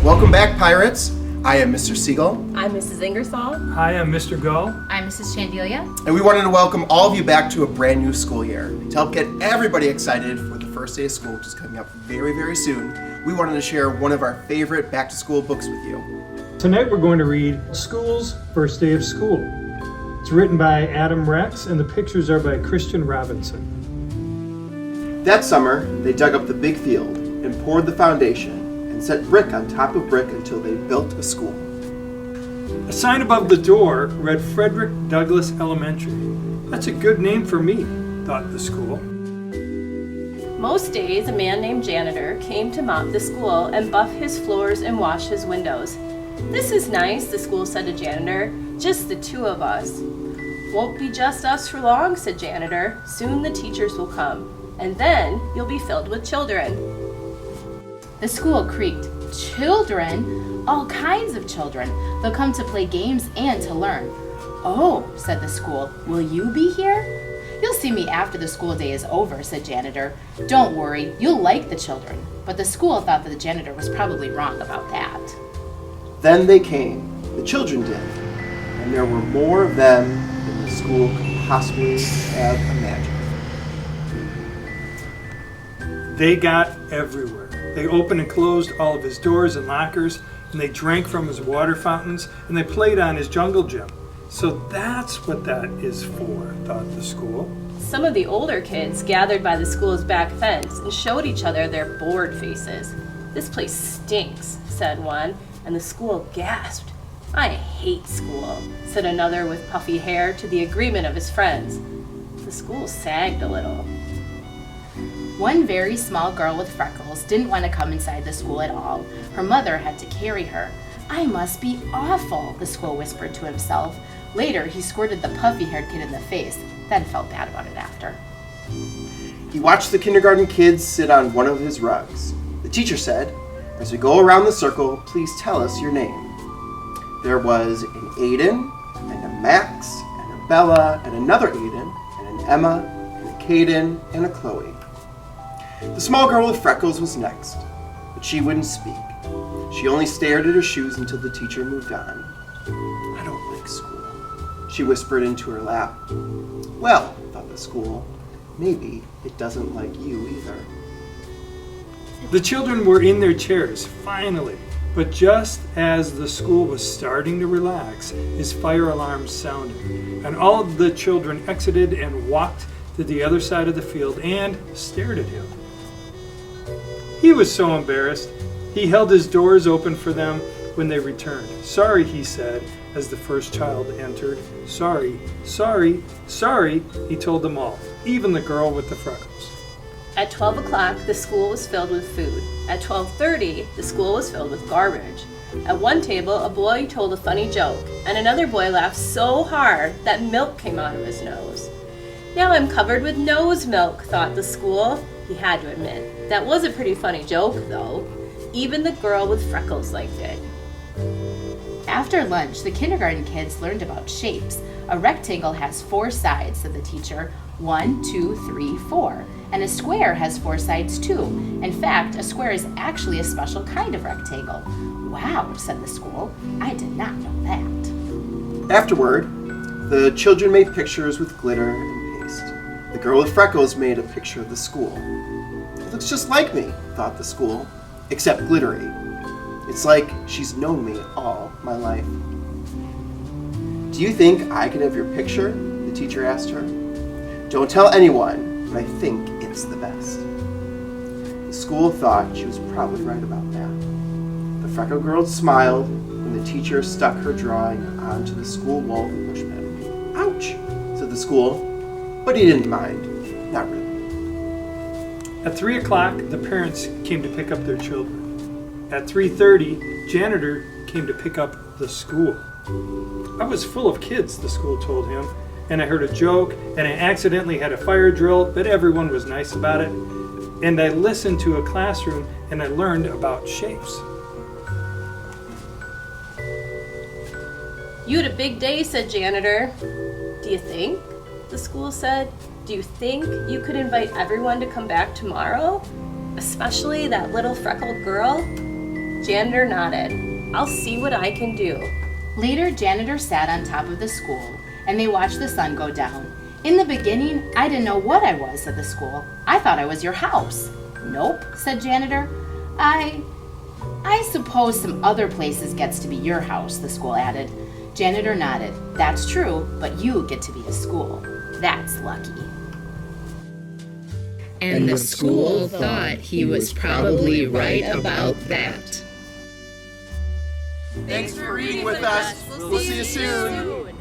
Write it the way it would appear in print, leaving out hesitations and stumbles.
Welcome back, Pirates. I am Mr. Siegel. I'm Mrs. Ingersoll. Hi, I'm Mr. Gull. I'm Mrs. Chandelia. And we wanted to welcome all of you back to a brand new school year. To help get everybody excited for the first day of school, which is coming up very, very soon, we wanted to share one of our favorite back-to-school books with you. Tonight we're going to read School's First Day of School. It's written by Adam Rex and the pictures are by Christian Robinson. That summer, they dug up the big field and poured the foundation and set brick on top of brick until they built a school. A sign above the door read Frederick Douglass Elementary. That's a good name for me, thought the school. Most days, a man named Janitor came to mop the school and buff his floors and wash his windows. "This is nice," the school said to Janitor. "Just the two of us." "Won't be just us for long," said Janitor. "Soon the teachers will come, and then you'll be filled with children." The school creaked. Children? All kinds of children. They'll come to play games and to learn. "Oh," said the school, "will you be here?" "You'll see me after the school day is over," said Janitor. "Don't worry, you'll like the children." But the school thought that the janitor was probably wrong about that. Then they came, the children did, and there were more of them than the school could possibly have imagined. They got everywhere. They opened and closed all of his doors and lockers, and they drank from his water fountains, and they played on his jungle gym. So that's what that is for, thought the school. Some of the older kids gathered by the school's back fence and showed each other their bored faces. "This place stinks," said one, and the school gasped. "I hate school," said another with puffy hair, to the agreement of his friends. The school sagged a little. One very small girl with freckles didn't want to come inside the school at all. Her mother had to carry her. "I must be awful," the school whispered to himself. Later, he squirted the puffy-haired kid in the face, then felt bad about it after. He watched the kindergarten kids sit on one of his rugs. The teacher said, "As we go around the circle, please tell us your name." There was an Aiden, and a Max, and a Bella, and another Aiden, and an Emma, and a Caden, and a Chloe. The small girl with freckles was next, but she wouldn't speak. She only stared at her shoes until the teacher moved on. "I don't like school," she whispered into her lap. Well, thought the school, maybe it doesn't like you either. The children were in their chairs, finally. But just as the school was starting to relax, his fire alarm sounded, and all of the children exited and walked to the other side of the field and stared at him. He was so embarrassed. He held his doors open for them when they returned. "Sorry," he said, as the first child entered. "Sorry, sorry, sorry," he told them all, even the girl with the freckles. At 12 o'clock, the school was filled with food. At 12:30, the school was filled with garbage. At one table, a boy told a funny joke, and another boy laughed so hard that milk came out of his nose. "Now I'm covered with nose milk," thought the school. He had to admit, that was a pretty funny joke, though. Even the girl with freckles liked it. After lunch, the kindergarten kids learned about shapes. "A rectangle has 4 sides," said the teacher. 1, 2, 3, 4. And a square has 4 sides too. In fact, a square is actually a special kind of rectangle. "Wow," said the school. "I did not know that." Afterward, the children made pictures with glitter and paste. The girl with freckles made a picture of the school. "It looks just like me," thought the school, except glittery. "It's like she's known me all my life." "Do you think I can have your picture?" the teacher asked her. "Don't tell anyone, but I think it's the best." The school thought she was probably right about that. The freckled girl smiled when the teacher stuck her drawing onto the school wall with a push pin. "Ouch," said the school, but he didn't mind. Not really. At 3 o'clock, the parents came to pick up their children. At 3:30, janitor came to pick up the school. "I was full of kids," the school told him, "and I heard a joke, and I accidentally had a fire drill, but everyone was nice about it. And I listened to a classroom, and I learned about shapes." "You had a big day," said Janitor. "Do you think?" the school said. "Do you think you could invite everyone to come back tomorrow? Especially that little freckled girl?" Janitor nodded. I'll see what I can do. Later, Janitor sat on top of the school, and they watched the sun go down. In the beginning, I didn't know what I was, said the school. I thought I was your house. Nope, said Janitor. I suppose some other places gets to be your house, the school added. Janitor nodded. That's true, but you get to be a school. That's lucky. And the school thought he was probably right about that. Thanks for reading with us. We'll see you soon.